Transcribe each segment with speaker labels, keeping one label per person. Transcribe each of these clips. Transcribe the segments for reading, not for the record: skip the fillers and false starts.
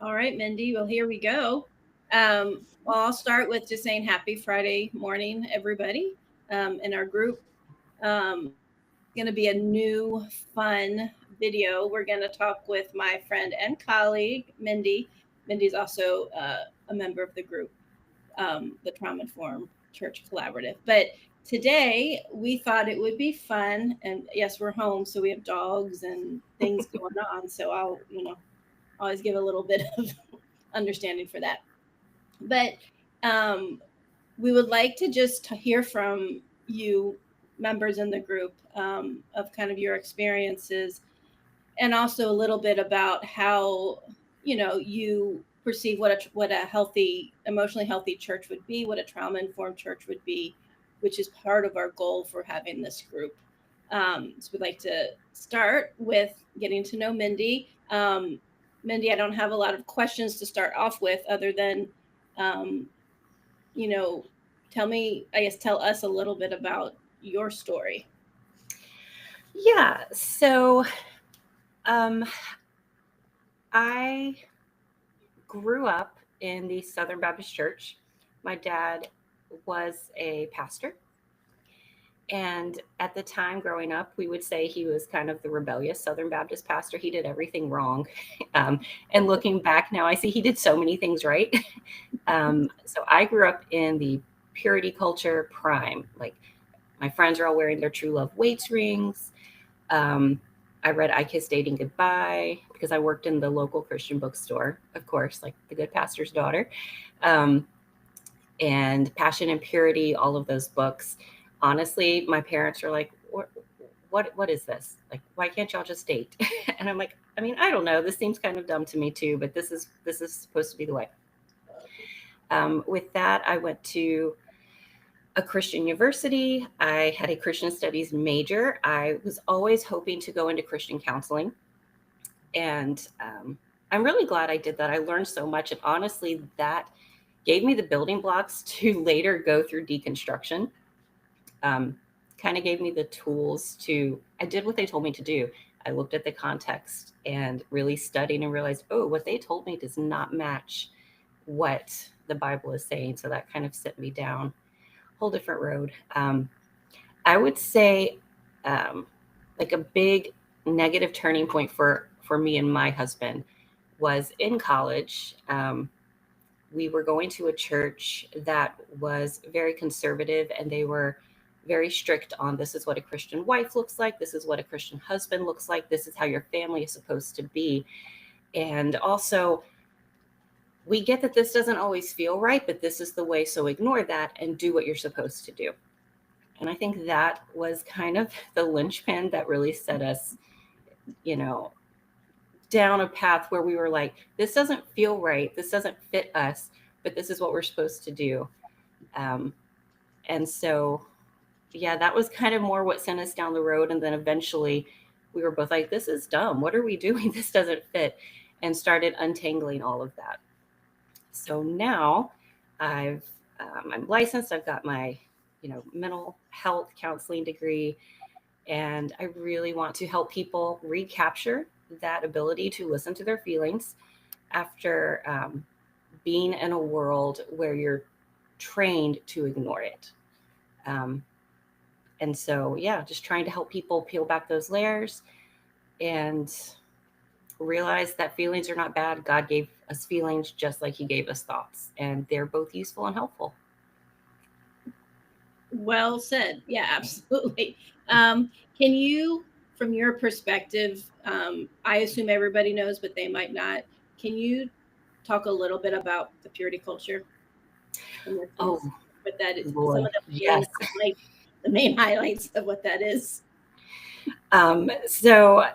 Speaker 1: All right, Mindy. Well, here we go. Well, I'll start with just saying happy Friday morning, everybody, in our group. It's going to be a new, fun video. We're going to talk with my friend and colleague, Mindy. Mindy's also a member of the group, the Trauma Informed Church Collaborative. But today we thought it would be fun. And yes, we're home, so we have dogs and things going on. So I'll always give a little bit of understanding for that. But um, we would like to just hear from you, members in the group, of kind of your experiences, and also a little bit about how you perceive what a healthy, emotionally healthy church would be, what a trauma informed church would be, which is part of our goal for having this group. So we'd like to start with getting to know Mindy. Mindy, I don't have a lot of questions to start off with, other than, um, you know, tell us a little bit about your story.
Speaker 2: Yeah, so um, I grew up in the Southern Baptist Church. My dad was a pastor. And at the time growing up, we would say he was kind of the rebellious Southern Baptist pastor. He did everything wrong. Um, and looking back now, I see he did so many things right. So I grew up in the purity culture prime. Like my friends are all wearing their True Love Waits rings. Um, I read I Kiss Dating Goodbye because I worked in the local Christian bookstore, of course, like the good pastor's daughter. Um, and Passion and Purity, all of those books. Honestly, my parents are like, what is this? Like, why can't y'all just date? And I'm like, I mean, I don't know. This seems kind of dumb to me too, but this is supposed to be the way. With that, I went to a Christian university. I had a Christian studies major. I was always hoping to go into Christian counseling. And I'm really glad I did that. I learned so much. And honestly, that gave me the building blocks to later go through deconstruction. Um, kind of gave me the tools I did what they told me to do. I looked at the context and really studied and realized, oh, what they told me does not match what the Bible is saying. So that kind of set me down a whole different road. I would say, um, like a big negative turning point for me and my husband was in college. We were going to a church that was very conservative, and they were very strict on this is what a Christian wife looks like, this is what a Christian husband looks like, this is how your family is supposed to be. And also, we get that this doesn't always feel right, but this is the way, so ignore that and do what you're supposed to do. And I think that was kind of the linchpin that really set us, you know, down a path where we were like, this doesn't feel right, this doesn't fit us, but this is what we're supposed to do. Um, and so, yeah, that was kind of more what sent us down the road. And then eventually we were both like, this is dumb. What are we doing? This doesn't fit. And started untangling all of that. So now I've, I'm licensed. I've got my, mental health counseling degree. And I really want to help people recapture that ability to listen to their feelings after being in a world where you're trained to ignore it. Um, and so, yeah, just trying to help people peel back those layers and realize that feelings are not bad. God gave us feelings just like He gave us thoughts, and they're both useful and helpful.
Speaker 1: Well said. Yeah, absolutely. Can you, from your perspective, I assume everybody knows, but they might not. Can you talk a little bit about the purity culture and
Speaker 2: Oh,
Speaker 1: what that is? Some
Speaker 2: Lord,
Speaker 1: of
Speaker 2: yes.
Speaker 1: the main highlights of what that is.
Speaker 2: So,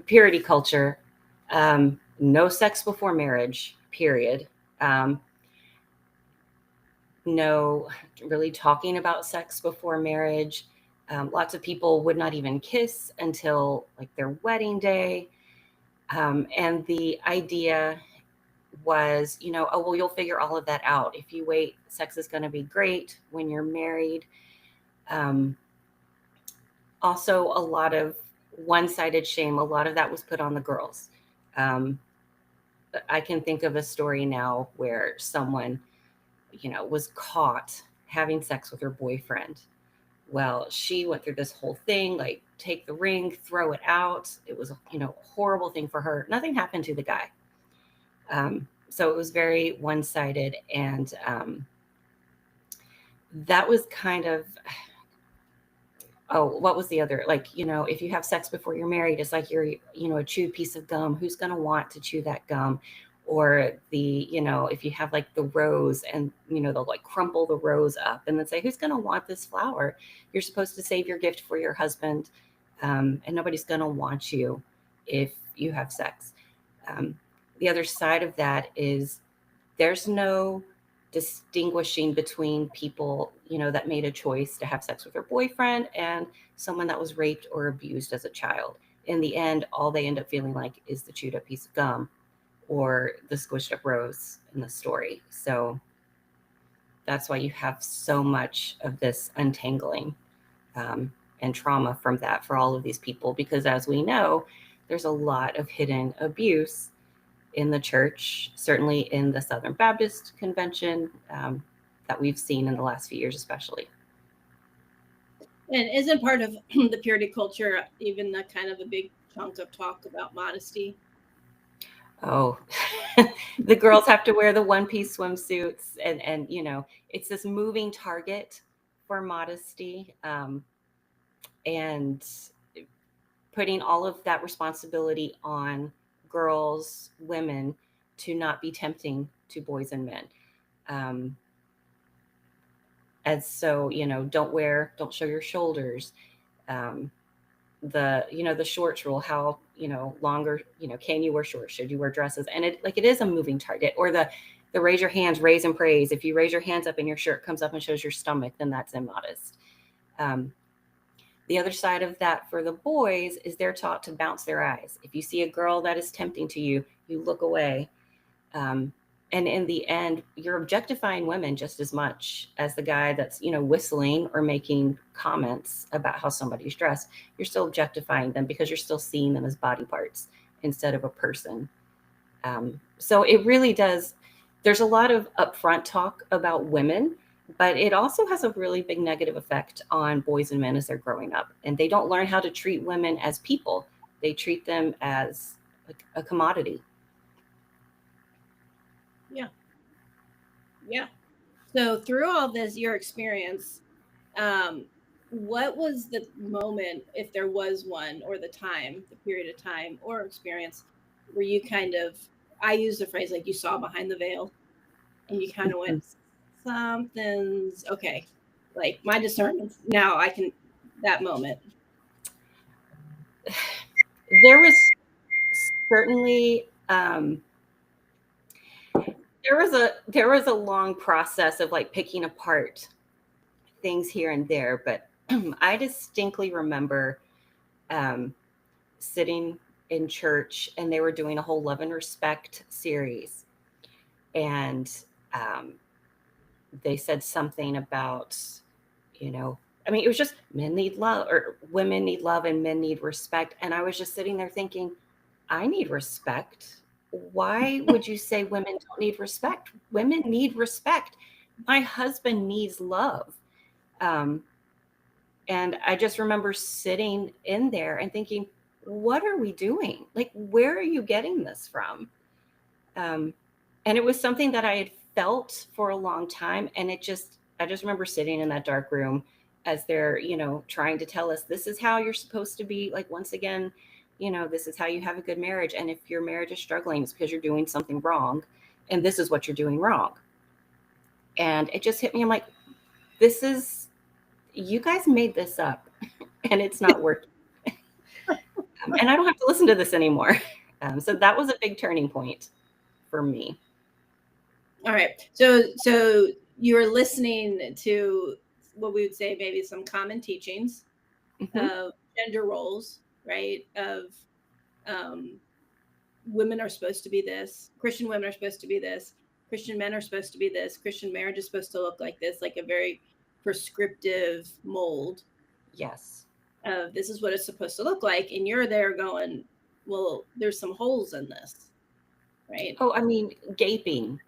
Speaker 2: purity culture, no sex before marriage, period. Um, no really talking about sex before marriage. Lots of people would not even kiss until like their wedding day. And the idea was, oh, well, you'll figure all of that out. If you wait, sex is going to be great when you're married. Um, Also, a lot of one sided shame, a lot of that was put on the girls. Um, I can think of a story now where someone, was caught having sex with her boyfriend. Well, she went through this whole thing, like take the ring, throw it out. It was, a horrible thing for her. Nothing happened to the guy. So it was very one-sided. And that was kind of, oh, what was the other? Like, if you have sex before you're married, it's like you're, a chewed piece of gum. Who's going to want to chew that gum? Or if you have like the rose and, they'll like crumple the rose up and then say, who's going to want this flower? You're supposed to save your gift for your husband. And nobody's going to want you if you have sex. The other side of that is there's no distinguishing between people, that made a choice to have sex with their boyfriend and someone that was raped or abused as a child. In the end, all they end up feeling like is the chewed up piece of gum or the squished up rose in the story. So that's why you have so much of this untangling and trauma from that for all of these people, because as we know, there's a lot of hidden abuse in the church, certainly in the Southern Baptist Convention, that we've seen in the last few years, especially.
Speaker 1: And isn't part of the purity culture even the kind of a big chunk of talk about modesty?
Speaker 2: Oh, the girls have to wear the one-piece swimsuits, and it's this moving target for modesty, and putting all of that responsibility on girls, women, to not be tempting to boys and men. And so, don't show your shoulders. The shorts rule, how, longer, can you wear shorts? Should you wear dresses? And it is a moving target. Or the raise your hands, raise and praise. If you raise your hands up and your shirt comes up and shows your stomach, then that's immodest. The other side of that for the boys is they're taught to bounce their eyes. If you see a girl that is tempting to you, you look away. And in the end, you're objectifying women just as much as the guy that's, whistling or making comments about how somebody's dressed. You're still objectifying them because you're still seeing them as body parts instead of a person. So it really does. There's a lot of upfront talk about women, but it also has a really big negative effect on boys and men as they're growing up. And they don't learn how to treat women as people. They treat them as a commodity.
Speaker 1: Yeah. So through all this, your experience, what was the moment, if there was one, or the period of time or experience where you kind of, I use the phrase like you saw behind the veil and you kind of went, something's okay. Like my discernment now, that moment.
Speaker 2: There was certainly, there was a long process of like picking apart things here and there, but I distinctly remember sitting in church and they were doing a whole Love and Respect series, and they said something about, it was just men need love, or women need love, and men need respect. And I was just sitting there thinking, I need respect. Why would you say women don't need respect? Women need respect. My husband needs love. And I just remember sitting in there and thinking, what are we doing? Like, where are you getting this from? And it was something that I had felt for a long time. And I just remember sitting in that dark room as they're, trying to tell us, this is how you're supposed to be. Like, once again, this is how you have a good marriage. And if your marriage is struggling, it's because you're doing something wrong. And this is what you're doing wrong. And it just hit me. I'm like, you guys made this up and it's not working. And I don't have to listen to this anymore. So that was a big turning point for me.
Speaker 1: All right. So you were listening to what we would say maybe some common teachings of gender roles, right? Of women are supposed to be this, Christian women are supposed to be this, Christian men are supposed to be this, Christian marriage is supposed to look like this, like a very prescriptive mold.
Speaker 2: Yes.
Speaker 1: This is what it's supposed to look like. And you're there going, well, there's some holes in this, right?
Speaker 2: Oh, I mean, gaping,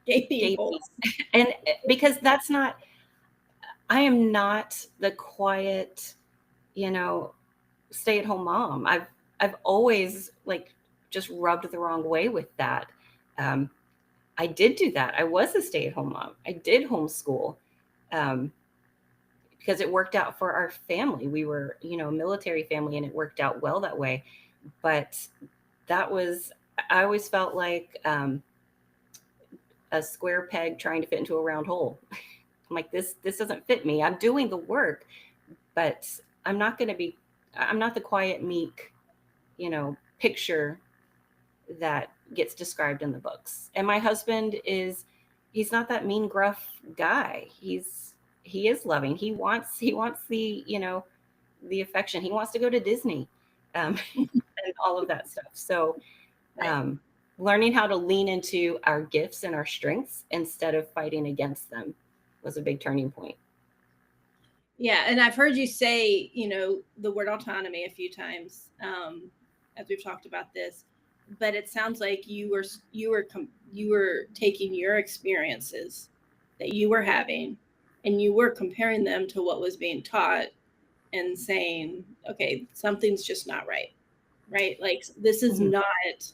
Speaker 1: Gaping
Speaker 2: gaping.
Speaker 1: holes.
Speaker 2: And because that's not, I am not the quiet, you know, stay at home mom. I've always like just rubbed the wrong way with that. Um, I did do that. I was a stay at home mom. I did homeschool. Um, because it worked out for our family. We were, a military family and it worked out well that way. But that was, I always felt like a square peg trying to fit into a round hole. I'm like, this doesn't fit me. I'm doing the work, but I'm not the quiet, meek, picture that gets described in the books. And my husband he's not that mean, gruff guy. He is loving. He wants the affection. He wants to go to Disney, and all of that stuff. So,
Speaker 1: Right.
Speaker 2: um, learning how to lean into our gifts and our strengths instead of fighting against them was a big turning point.
Speaker 1: Yeah, and I've heard you say, the word autonomy a few times, as we've talked about this. But it sounds like you were taking your experiences that you were having, and you were comparing them to what was being taught, and saying, okay, something's just not right, right? Like this is
Speaker 2: Mhm.
Speaker 1: not,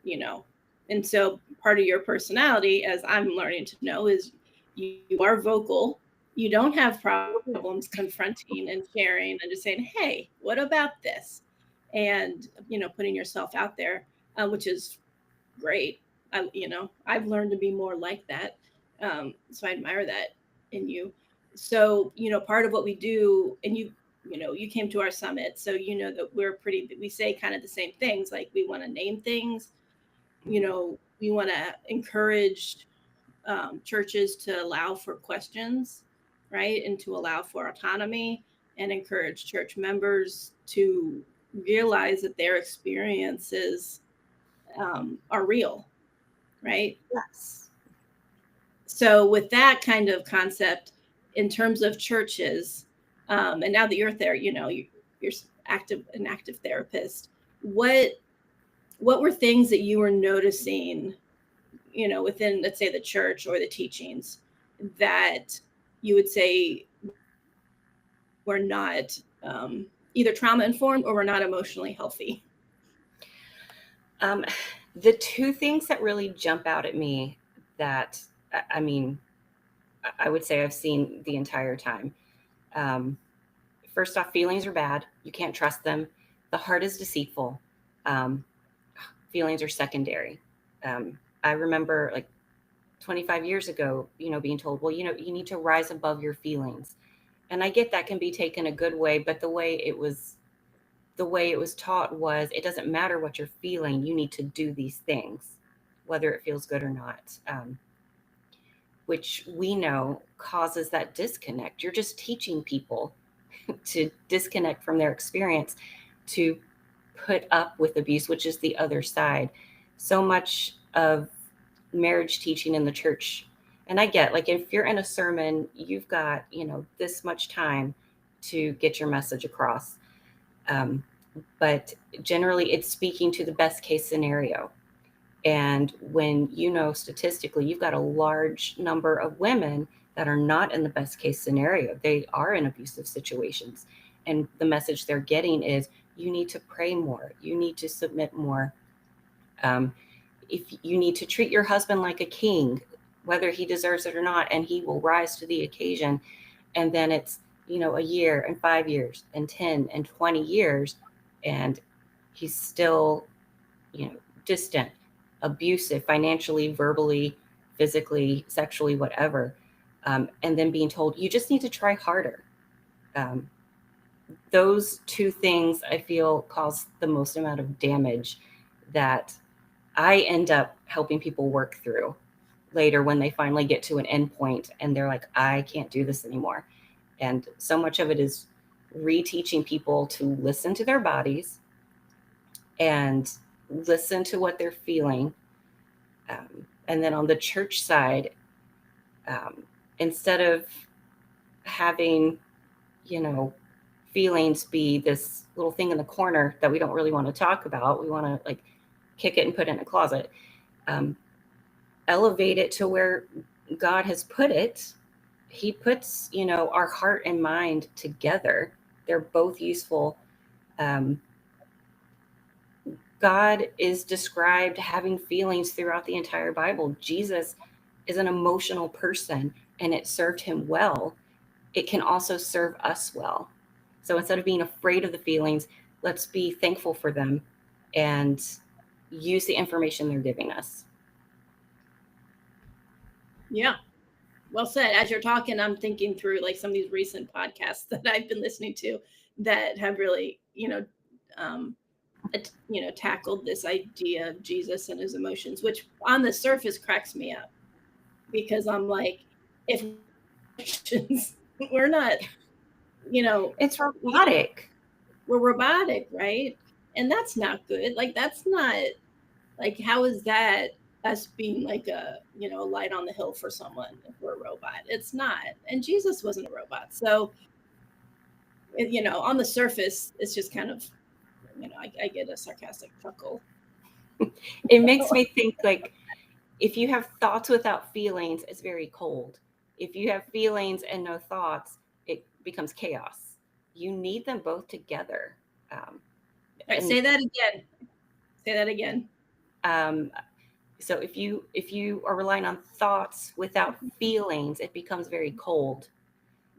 Speaker 1: you know. And so part of your personality, as I'm learning to know, is you are vocal. You don't have problems confronting and sharing and just saying, hey, what about this? And, putting yourself out there, which is great. I've learned to be more like that. So I admire that in you. So, part of what we do, and you came to our summit, so you know that we say kind of the same things. Like we want to name things, we want to encourage churches to allow for questions, right? And to allow for autonomy, and encourage church members to realize that their experiences are real, right?
Speaker 2: Yes.
Speaker 1: So, with that kind of concept, in terms of churches, and now that you're there, you're an active therapist. What were things that you were noticing, within, let's say, the church or the teachings, that you would say were not either trauma informed or were not emotionally healthy?
Speaker 2: Um, the two things that really jump out at me that, I mean, I would say I've seen the entire time. Um, First off, feelings are bad. You can't trust them. The heart is deceitful. Um, Feelings are secondary. I remember like 25 years ago, being told, well, you need to rise above your feelings. And I get that can be taken a good way, but the way it was taught was it doesn't matter what you're feeling, you need to do these things, whether it feels good or not, which we know causes that disconnect. You're just teaching people to disconnect from their experience, to put up with abuse, which is the other side. So much of marriage teaching in the church, and I get like if you're in a sermon, you've got, this much time to get your message across. Um, but generally, it's speaking to the best case scenario. And when statistically, you've got a large number of women that are not in the best case scenario, they are in abusive situations. And the message they're getting is you need to pray more, you need to submit more. Um, if you need to treat your husband like a king, whether he deserves it or not, and he will rise to the occasion. And then it's, a year and 5 years and 10 and 20 years, and he's still, distant, abusive, financially, verbally, physically, sexually, whatever. And then being told, you just need to try harder. Um, those two things I feel cause the most amount of damage that I end up helping people work through later when they finally get to an end point and they're like, I can't do this anymore. And so much of it is reteaching people to listen to their bodies and listen to what they're feeling. And then on the church side, um, instead of having, you know, feelings be this little thing in the corner that we don't really want to talk about. We want to like kick it and put it in a closet. Elevate it to where God has put it. He puts, our heart and mind together. They're both useful. God is described having feelings throughout the entire Bible. Jesus is an emotional person, and it served him well. It can also serve us well. So instead of being afraid of the feelings, let's be thankful for them and use the information they're giving us.
Speaker 1: Yeah. Well said. As you're talking, I'm thinking through like some of these recent podcasts that I've been listening to that have really, tackled this idea of Jesus and his emotions, which on the surface cracks me up because I'm like, if we're not,
Speaker 2: it's robotic.
Speaker 1: We're robotic, right? And that's not good. Like, that's not like, how is that us being like a light on the hill for someone if we're a robot? It's not. And Jesus wasn't a robot. So, on the surface, it's just kind of, I get a sarcastic chuckle.
Speaker 2: It makes me think like, if you have thoughts without feelings, it's very cold. If you have feelings and no thoughts, it becomes chaos. You need them both together.
Speaker 1: Right, say that again. Say that again.
Speaker 2: So if you are relying on thoughts without feelings, it becomes very cold.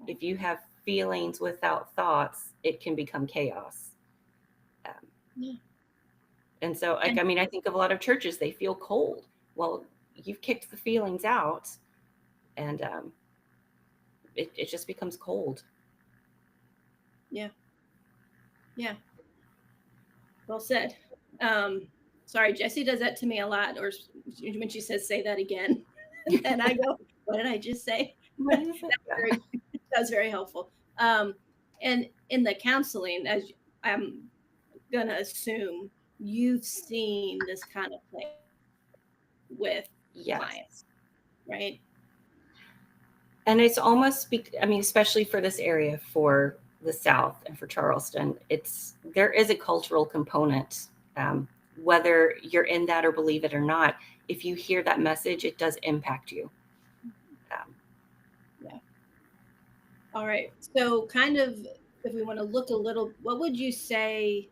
Speaker 2: If you have feelings without thoughts, it can become chaos.
Speaker 1: Yeah.
Speaker 2: And so, I think of a lot of churches, they feel cold. Well, you've kicked the feelings out, and it just becomes cold.
Speaker 1: Yeah. Yeah. Well said. Sorry, Jessie does that to me a lot, or when she says, say that again. And I go, what did I just say? That's very helpful. And in the counseling, as I'm going to assume, you've seen this kind of thing with clients, right?
Speaker 2: And it's almost, especially for this area, for the South and for Charleston, there is a cultural component. Whether you're in that or believe it or not, if you hear that message, it does impact you.
Speaker 1: Yeah. All right. So kind of, if we want to look a little, what would you say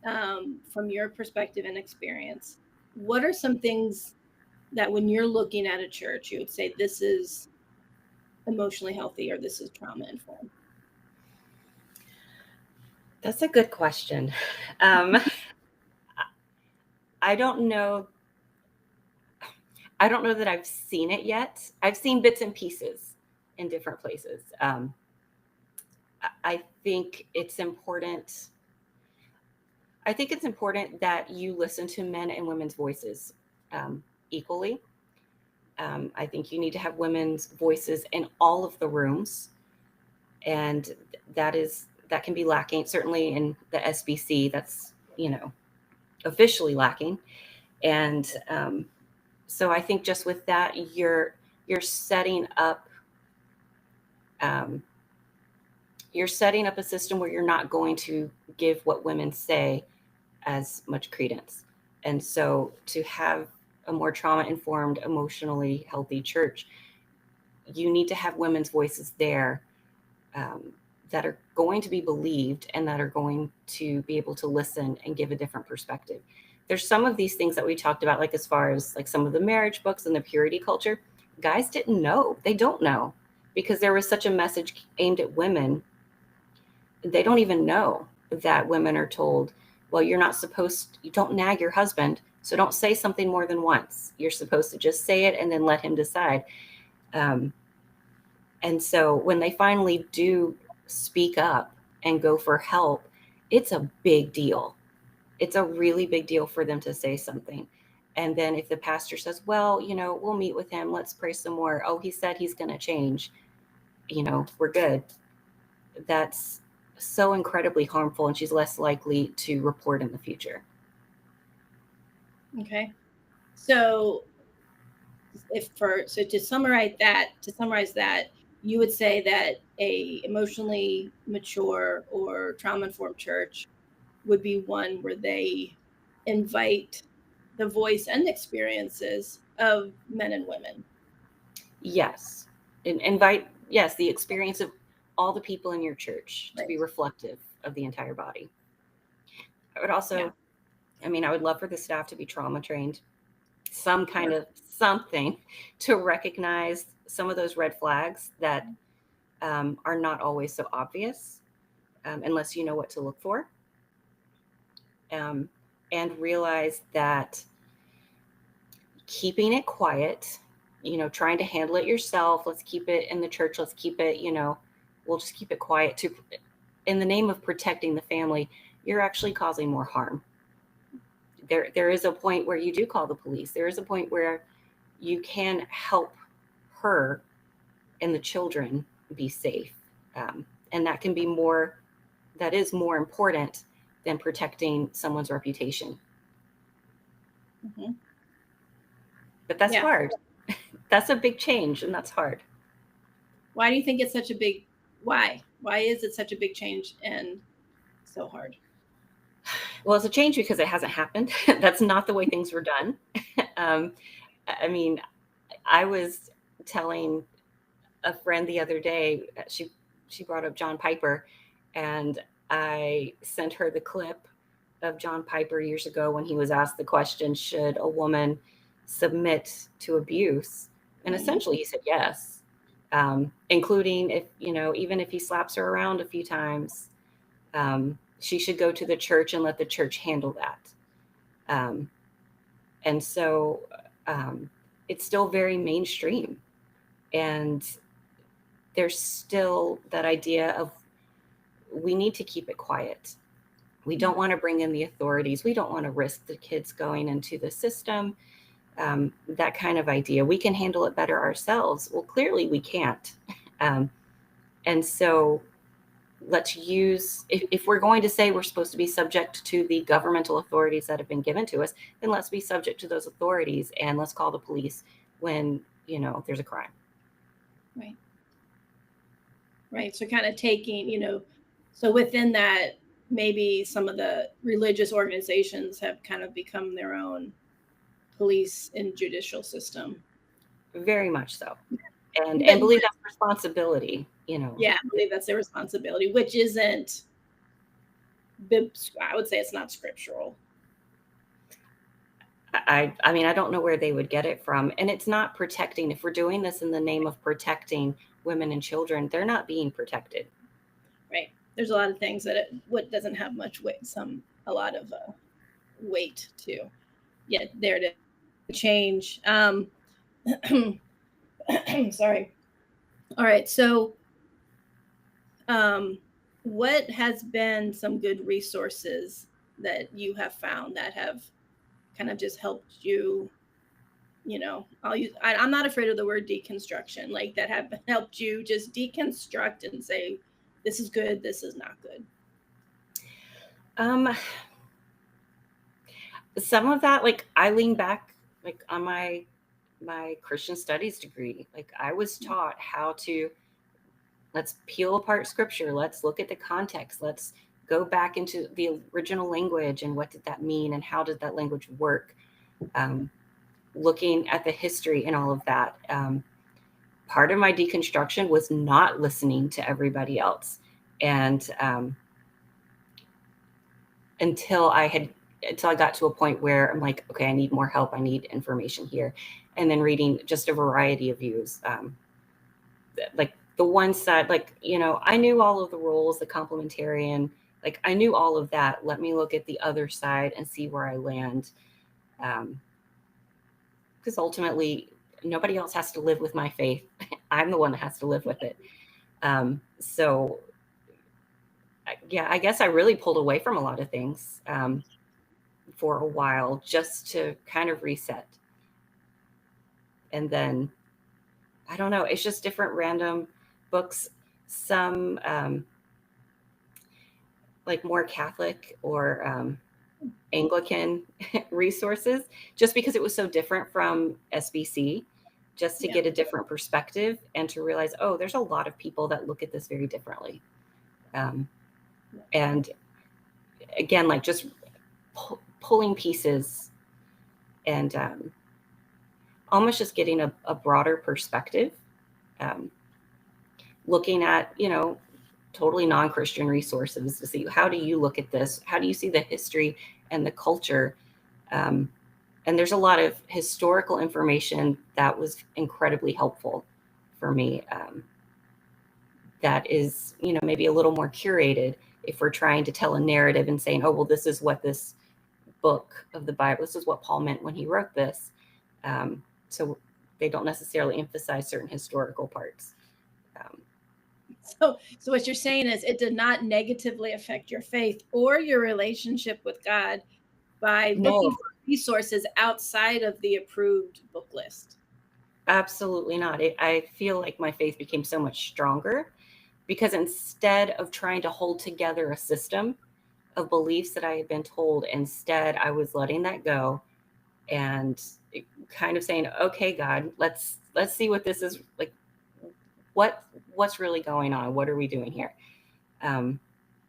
Speaker 1: from your perspective and experience, what are some things that when you're looking at a church, you would say this is emotionally healthy or this is trauma informed?
Speaker 2: That's a good question. I don't know that I've seen it yet. I've seen bits and pieces in different places. I think it's important. I think it's important that you listen to men and women's voices equally. I think you need to have women's voices in all of the rooms, and that can be lacking. Certainly in the SBC, that's officially lacking. And so I think just with that, you're setting up a system where you're not going to give what women say as much credence. And so to have a more trauma-informed, emotionally healthy church, you need to have women's voices there that are going to be believed and that are going to be able to listen and give a different perspective. There's some of these things that we talked about, like as far as like some of the marriage books and the purity culture, guys didn't know. They don't know because there was such a message aimed at women. They don't even know that women are told, well, you don't nag your husband, so don't say something more than once. You're supposed to just say it and then let him decide. And so when they finally do speak up and go for help, it's a big deal. It's a really big deal for them to say something. And then if the pastor says, well, we'll meet with him, let's pray some more. Oh, he said he's going to change. We're good. That's so incredibly harmful, and she's less likely to report in the future.
Speaker 1: Okay. So to summarize that, you would say that a emotionally mature or trauma-informed church would be one where they invite the voice and experiences of men and women.
Speaker 2: Yes. And invite, yes, the experience of all the people in your church to be
Speaker 1: Right.
Speaker 2: reflective of the entire body. I would
Speaker 1: Yeah.
Speaker 2: also, I mean, I would love for the staff to be trauma trained, some kind of something to recognize some of those red flags that are not always so obvious unless you know what to look for. And realize that keeping it quiet, trying to handle it yourself, let's keep it in the church, let's keep it, we'll just keep it quiet to, in the name of protecting the family, you're actually causing more harm. There is a point where you do call the police. There is a point where you can help her and the children be safe. And that can be more, that is more important than protecting someone's reputation.
Speaker 1: Mm-hmm.
Speaker 2: But that's hard. That's a big change, and that's hard.
Speaker 1: Why do you think it's such a big, why is it such a big change and so hard?
Speaker 2: Well, it's a change because it hasn't happened. That's not the way things were done. I mean, I was telling a friend the other day, she brought up John Piper, and I sent her the clip of John Piper years ago when he was asked the question, should a woman submit to abuse? And essentially he said yes, including if, even if he slaps her around a few times, she should go to the church and let the church handle that. And so it's still very mainstream. And there's still that idea of we need to keep it quiet. We don't want to bring in the authorities. We don't want to risk the kids going into the system. That kind of idea. We can handle it better ourselves. Well, clearly we can't. And so let's use, if we're going to say we're supposed to be subject to the governmental authorities that have been given to us, then let's be subject to those authorities and let's call the police when, there's a crime.
Speaker 1: Right. Right. So kind of taking, so within that, maybe some of the religious organizations have kind of become their own police and judicial system.
Speaker 2: Very much so. And believe that's responsibility,
Speaker 1: Yeah, I believe that's their responsibility, which isn't, I would say it's not scriptural.
Speaker 2: I mean, I don't know where they would get it from. And it's not protecting. If we're doing this in the name of protecting women and children, they're not being protected.
Speaker 1: Right. There's a lot of things that what doesn't have much weight, a lot of weight to yet there to change. Sorry. All right. So what has been some good resources that you have found that have kind of just helped you, I'm not afraid of the word deconstruction, like that have helped you just deconstruct and say, this is good, this is not good?
Speaker 2: Some of that, like I lean back like on my Christian studies degree. Like I was taught how to, let's peel apart scripture. Let's look at the context. Let's go back into the original language and what did that mean and how did that language work? Looking at the history and all of that. Part of my deconstruction was not listening to everybody else. And until I got to a point where I'm like, okay, I need more help. I need information here. And then reading just a variety of views. Like the one side, like, I knew all of the roles, the complementarian, like I knew all of that. Let me look at the other side and see where I land. Because ultimately, nobody else has to live with my faith. I'm the one that has to live with it. So, yeah, I guess I really pulled away from a lot of things for a while just to kind of reset. And then, I don't know, it's just different random books. Some like more Catholic or Anglican resources, just because it was so different from SBC, just to get a different perspective and to realize, oh, there's a lot of people that look at this very differently. And again, like just pulling pieces and almost just getting a broader perspective, looking at, totally non-Christian resources to see, how do you look at this? How do you see the history and the culture? And there's a lot of historical information that was incredibly helpful for me. That is, maybe a little more curated if we're trying to tell a narrative and saying, oh, well, this is what this book of the Bible, this is what Paul meant when he wrote this. So they don't necessarily emphasize certain historical parts.
Speaker 1: So what you're saying is it did not negatively affect your faith or your relationship with God by looking for resources outside of the approved book list.
Speaker 2: Absolutely not. I feel like my faith became so much stronger because instead of trying to hold together a system of beliefs that I had been told, instead I was letting that go and kind of saying, okay, God, let's see what this is like. What's really going on? What are we doing here? And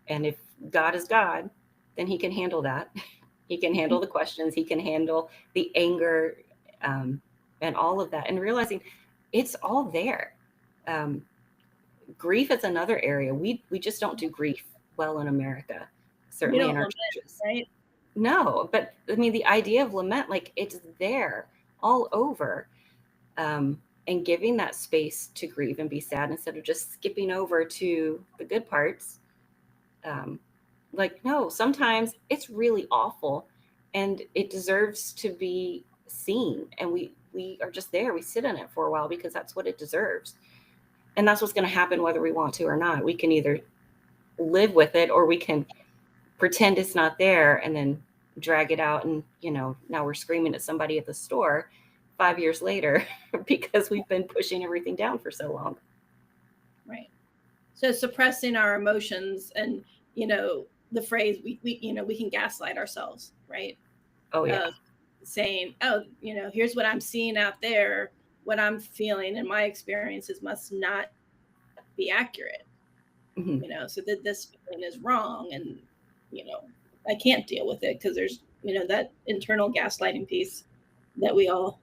Speaker 2: if God is God, then he can handle that. He can handle the questions. He can handle the anger and all of that. And realizing it's all there. Grief is another area. We just don't do grief well in America, certainly in our churches.
Speaker 1: Right?
Speaker 2: No, but I mean, the idea of lament, like it's there all over. And giving that space to grieve and be sad instead of just skipping over to the good parts. Like, no, sometimes it's really awful and it deserves to be seen. And we are just there. We sit in it for a while because that's what it deserves. And that's what's going to happen whether we want to or not. We can either live with it or we can pretend it's not there and then drag it out. And, now we're screaming at somebody at the store 5 years later because we've been pushing everything down for so long.
Speaker 1: Right. So suppressing our emotions and, the phrase we can gaslight ourselves, right?
Speaker 2: Oh yeah.
Speaker 1: Saying, oh, here's what I'm seeing out there, what I'm feeling and my experiences must not be accurate.
Speaker 2: Mm-hmm.
Speaker 1: So that this feeling is wrong and, I can't deal with it because there's, that internal gaslighting piece that we all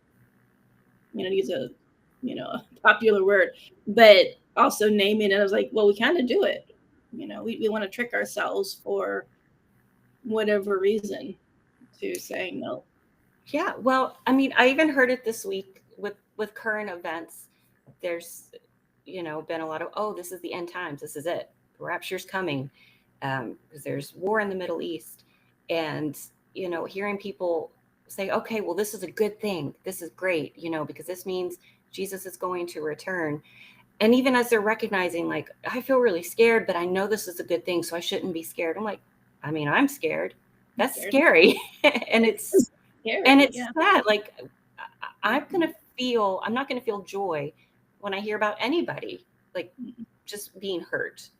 Speaker 1: use a popular word, but also naming it. I was like, well, we kind of do it. We want to trick ourselves for whatever reason to saying no.
Speaker 2: Yeah. Well, I mean, I even heard it this week with current events. There's, been a lot of, oh, this is the end times. This is it. The rapture's coming. Because there's war in the Middle East. And, hearing people say, okay, well, this is a good thing. This is great, because this means Jesus is going to return. And even as they're recognizing, like, I feel really scared, but I know this is a good thing, so I shouldn't be scared. I'm like, I mean, I'm scared. That's scary. And it's scary, and it's sad. Like, I'm not going to feel joy when I hear about anybody, like, just being hurt,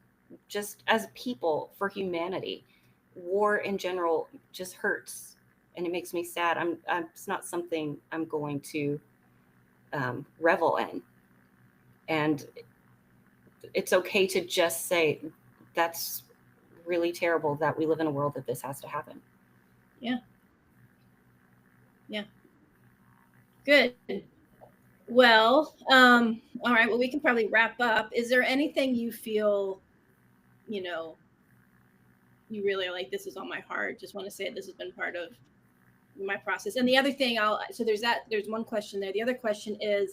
Speaker 2: just as people for humanity. War in general just hurts. And it makes me sad. It's not something I'm going to revel in. And it's okay to just say, that's really terrible that we live in a world that this has to happen.
Speaker 1: Yeah. Yeah. Good. Well, all right. Well, we can probably wrap up. Is there anything you feel, you really are like, this is on my heart? Just want to say it. This has been part of my process. And the other thing there's one question there. The other question is,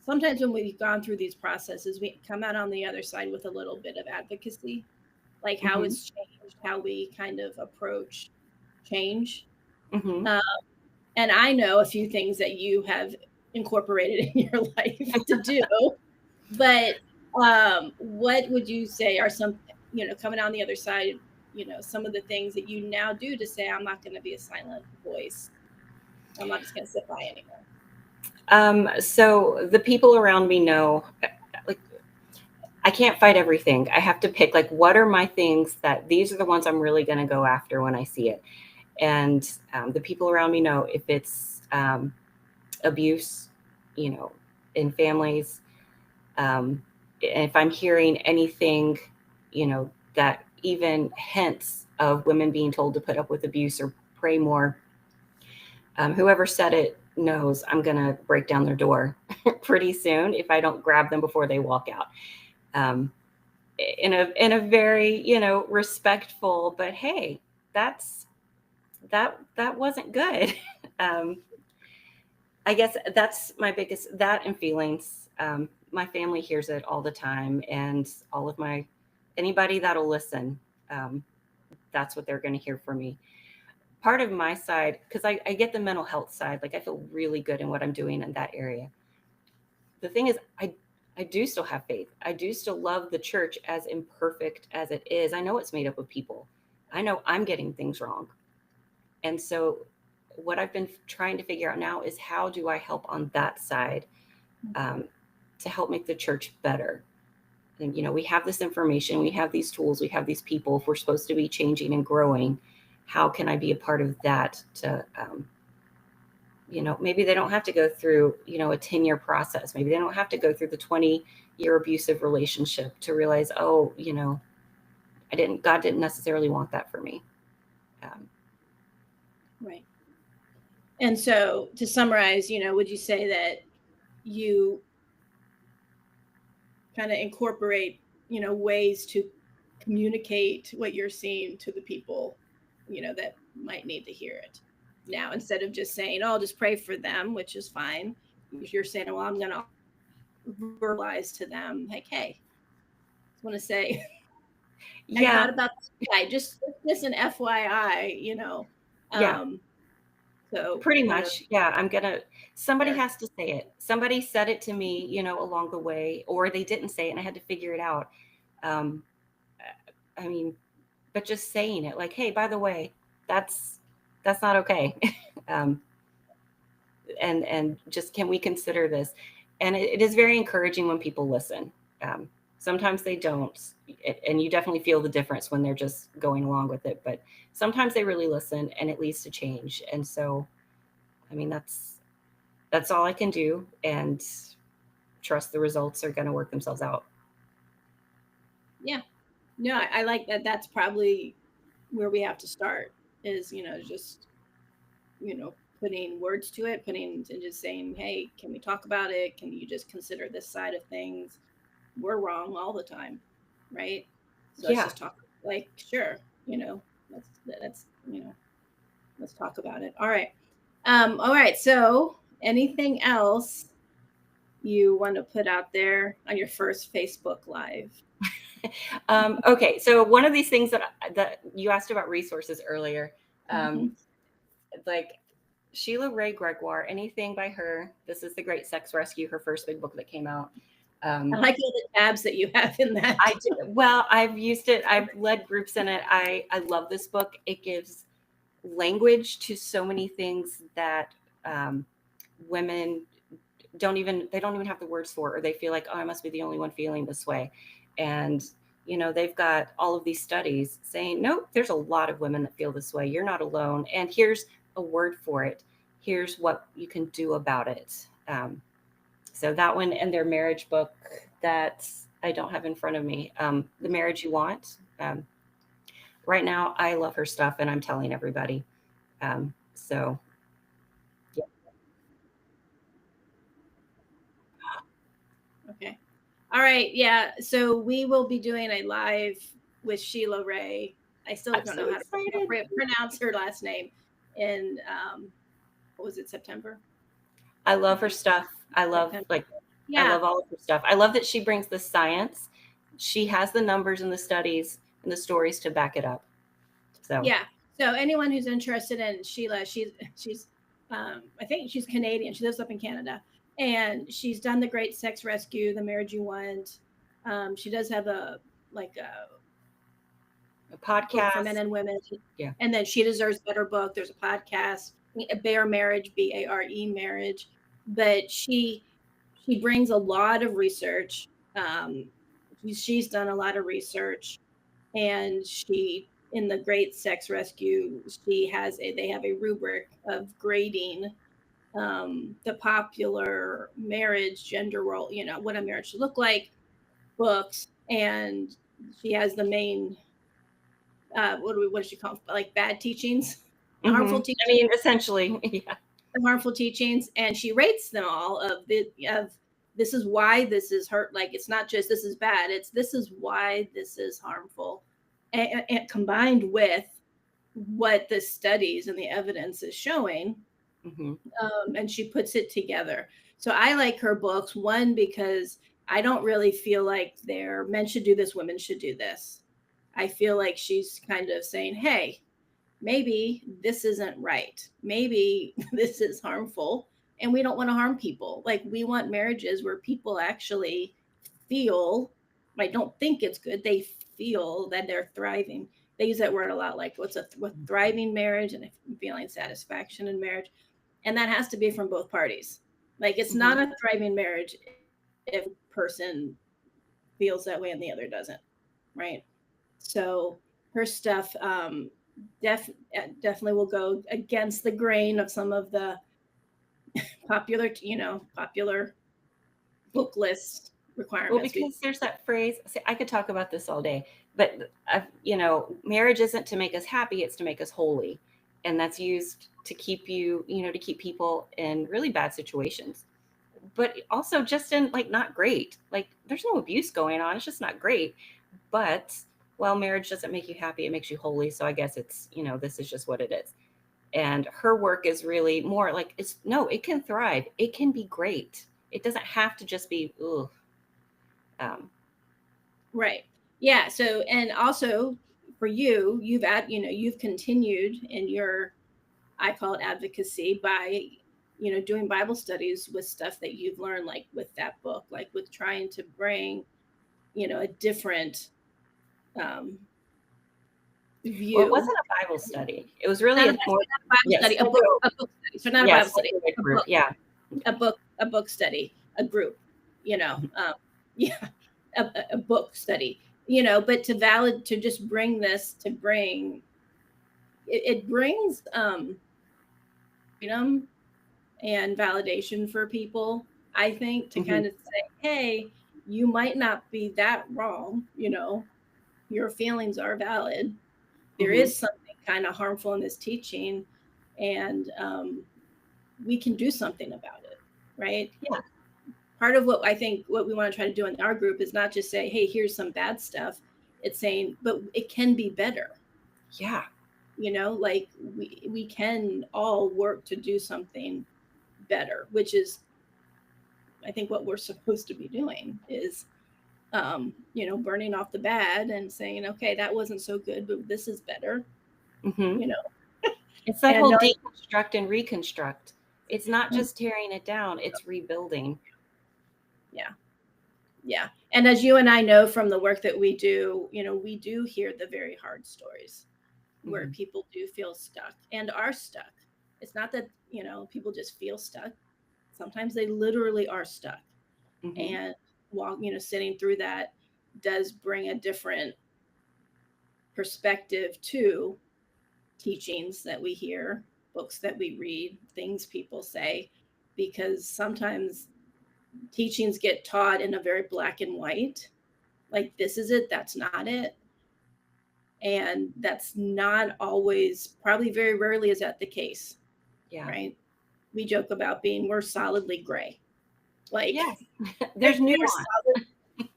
Speaker 1: sometimes when we've gone through these processes, we come out on the other side with a little bit of advocacy, like how it's changed, how we kind of approach change. And I know a few things that you have incorporated in your life to do, but what would you say are some, coming on the other side, some of the things that you now do to say, I'm not going to be a silent voice. I'm not just going to sit by anymore.
Speaker 2: So the people around me know, like, I can't fight everything. I have to pick, like, what are my things that these are the ones I'm really going to go after when I see it. And the people around me know if it's abuse, in families. And if I'm hearing anything, that even hints of women being told to put up with abuse or pray more, whoever said it knows I'm going to break down their door pretty soon if I don't grab them before they walk out. In a very, respectful, but hey, that wasn't good. I guess that's my biggest, that and feelings. My family hears it all the time, and anybody that'll listen, that's what they're going to hear from me. Part of my side, because I get the mental health side, like I feel really good in what I'm doing in that area. The thing is, I do still have faith. I do still love the church, as imperfect as it is. I know it's made up of people. I know I'm getting things wrong. And so what I've been trying to figure out now is, how do I help on that side, to help make the church better? And, we have this information, we have these tools, we have these people. If we're supposed to be changing and growing, how can I be a part of that to, maybe they don't have to go through, a 10-year process. Maybe they don't have to go through the 20-year abusive relationship to realize, God didn't necessarily want that for me.
Speaker 1: Right. And so to summarize, would you say that you kind of incorporate, ways to communicate what you're seeing to the people, that might need to hear it now, instead of just saying, oh, just pray for them, which is fine. If you're saying, well, I'm going to verbalize to them, like, hey, I just want to say, I thought about this guy, just an FYI, so
Speaker 2: pretty much, somebody has to say it. Somebody said it to me, along the way, or they didn't say it and I had to figure it out. But just saying it, like, hey, by the way, that's not okay. And just, can we consider this? And it is very encouraging when people listen. Sometimes they don't, and you definitely feel the difference when they're just going along with it. But sometimes they really listen, and it leads to change. And so, that's all I can do, and trust the results are going to work themselves out.
Speaker 1: Yeah, no, I like that. That's probably where we have to start, is, just, putting words to it, and just saying, hey, can we talk about it? Can you just consider this side of things? We're wrong all the time, right? So let's just talk, like, sure, let's talk about it. All right. So anything else you want to put out there on your first Facebook Live?
Speaker 2: Okay. So one of these things that you asked about resources earlier, like Sheila Wray Gregoire, anything by her. This is The Great Sex Rescue, her first big book that came out.
Speaker 1: I like all the tabs that you have in that.
Speaker 2: I do. Well, I've used it. I've led groups in it. I love this book. It gives language to so many things that women don't even have the words for, or they feel like, oh, I must be the only one feeling this way. And, they've got all of these studies saying, nope, there's a lot of women that feel this way. You're not alone. And here's a word for it. Here's what you can do about it. So that one, and their marriage book that I don't have in front of me, The Marriage You Want. Right now, I love her stuff, and I'm telling everybody. So, yeah.
Speaker 1: Okay. All right. Yeah. So we will be doing a live with Sheila Wray. I still don't know how to pronounce her last name. In what was it, September?
Speaker 2: I love her stuff. I love I love all of her stuff. I love that she brings the science. She has the numbers and the studies and the stories to back it up. So
Speaker 1: yeah. So anyone who's interested in Sheila, she's I think she's Canadian. She lives up in Canada, and she's done The Great Sex Rescue, The Marriage You Want. She does have a
Speaker 2: podcast
Speaker 1: for men and women.
Speaker 2: Yeah.
Speaker 1: And then She Deserves Better book. There's a podcast, Bare Marriage, Bare Marriage. But she brings a lot of research. She's done a lot of research, and in The Great Sex Rescue, they have a rubric of grading the popular marriage gender role, what a marriage should look like, books, and she has the main what does she call it? Like bad teachings, harmful
Speaker 2: I
Speaker 1: teachings,
Speaker 2: mean, essentially, yeah.
Speaker 1: harmful teachings, and she rates them all of this is why this is hurt. Like it's not just this is bad; it's this is why this is harmful, and combined with what the studies and the evidence is showing, and she puts it together. So I like her books. One, because I don't really feel like they're men should do this, women should do this. I feel like she's kind of saying, hey, maybe this isn't right. Maybe this is harmful. And we don't want to harm people. Like we want marriages where people actually feel, I don't think it's good. They feel that they're thriving. They use that word a lot, like what's a thriving marriage and feeling satisfaction in marriage. And that has to be from both parties. Like it's not a thriving marriage if a person feels that way and the other doesn't, right? So her stuff definitely will go against the grain of some of the popular, popular book list requirements.
Speaker 2: Well, because there's that phrase. See, I could talk about this all day, but marriage isn't to make us happy; it's to make us holy, and that's used to keep to keep people in really bad situations, but also just in like not great. Like there's no abuse going on; it's just not great. But well, marriage doesn't make you happy; it makes you holy. So I guess it's this is just what it is. And her work is really more like it can thrive, it can be great. It doesn't have to just be ugh.
Speaker 1: Right. Yeah. So, and also for you've continued in your, I call it advocacy by, doing Bible studies with stuff that you've learned, like with that book, like with trying to bring, a different view.
Speaker 2: Well, it wasn't a Bible study. It was really a
Speaker 1: book study. So not a Bible study. A book study, a group, yeah, a book study, but to just bring this, it brings freedom and validation for people, I think, to kind of say, hey, you might not be that wrong, your feelings are valid. There is something kind of harmful in this teaching, and we can do something about it, right?
Speaker 2: Yeah.
Speaker 1: Part of what I think what we want to try to do in our group is not just say, hey, here's some bad stuff. It's saying, but it can be better.
Speaker 2: Yeah.
Speaker 1: Like we can all work to do something better, which is, I think, what we're supposed to be doing is, burning off the bad and saying, okay, that wasn't so good, but this is better.
Speaker 2: It's that whole deconstruct and reconstruct. It's not just tearing it down, it's rebuilding.
Speaker 1: Yeah. And as you and I know from the work that we do, we do hear the very hard stories where people do feel stuck and are stuck. It's not that, people just feel stuck. Sometimes they literally are stuck. And while, sitting through that does bring a different perspective to teachings that we hear, books that we read, things people say, because sometimes teachings get taught in a very black and white, like this is it, that's not it. And that's not always, probably very rarely is that the case.
Speaker 2: Yeah.
Speaker 1: Right. We joke about we're solidly gray. Like
Speaker 2: there's nuance.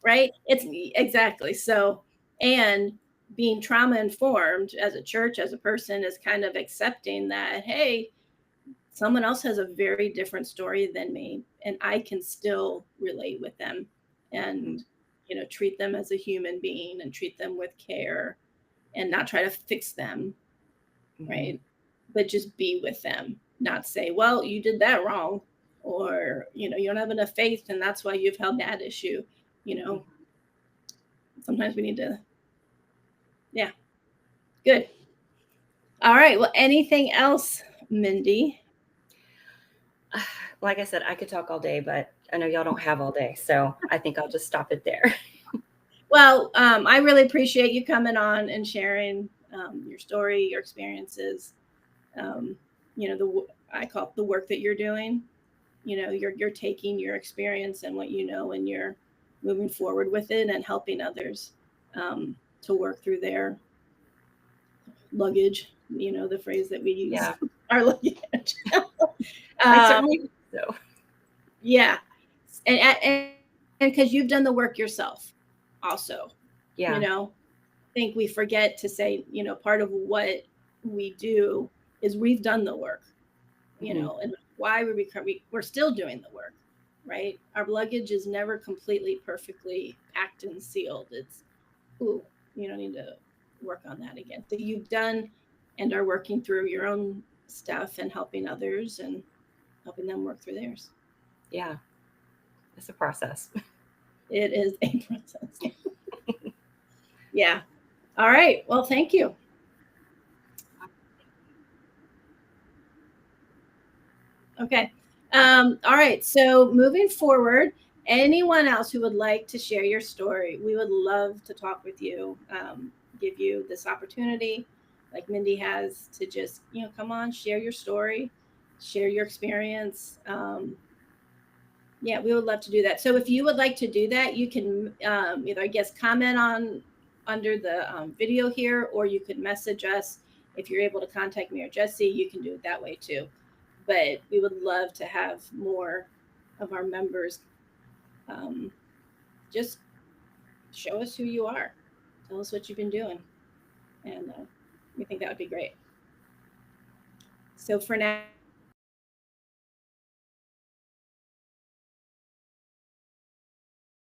Speaker 1: Right. It's exactly. So, and being trauma informed as a church, as a person, is kind of accepting that, hey, someone else has a very different story than me, and I can still relate with them and, treat them as a human being and treat them with care and not try to fix them. Right. But just be with them, not say, well, you did that wrong, or, you don't have enough faith and that's why you've held that issue. Sometimes we need to, good. All right. Well, anything else, Mindy?
Speaker 2: Like I said, I could talk all day, but I know y'all don't have all day. So I think I'll just stop it there.
Speaker 1: Well, I really appreciate you coming on and sharing your story, your experiences. I call it the work that you're doing. You're taking your experience and what and you're moving forward with it and helping others to work through their luggage. The phrase that we use,
Speaker 2: Yeah.
Speaker 1: our luggage.
Speaker 2: I certainly so.
Speaker 1: Yeah, and because you've done the work yourself, also.
Speaker 2: Yeah.
Speaker 1: I think we forget to say, part of what we do is we've done the work, and why we're still doing the work, right? Our luggage is never completely perfectly packed and sealed. It's, ooh, you don't need to work on that again. So you've done and are working through your own stuff and helping others and helping them work through theirs.
Speaker 2: Yeah. It's a process.
Speaker 1: It is a process. Yeah. All right. Well, thank you. Okay. All right. So moving forward, anyone else who would like to share your story, we would love to talk with you, give you this opportunity, like Mindy has, to just, come on, share your story, share your experience. Yeah, we would love to do that. So if you would like to do that, you can either, I guess, comment on under the video here, or you could message us. If you're able to contact me or Jesse, you can do it that way too. But we would love to have more of our members just show us who you are. Tell us what you've been doing. And we think that would be great. So for now,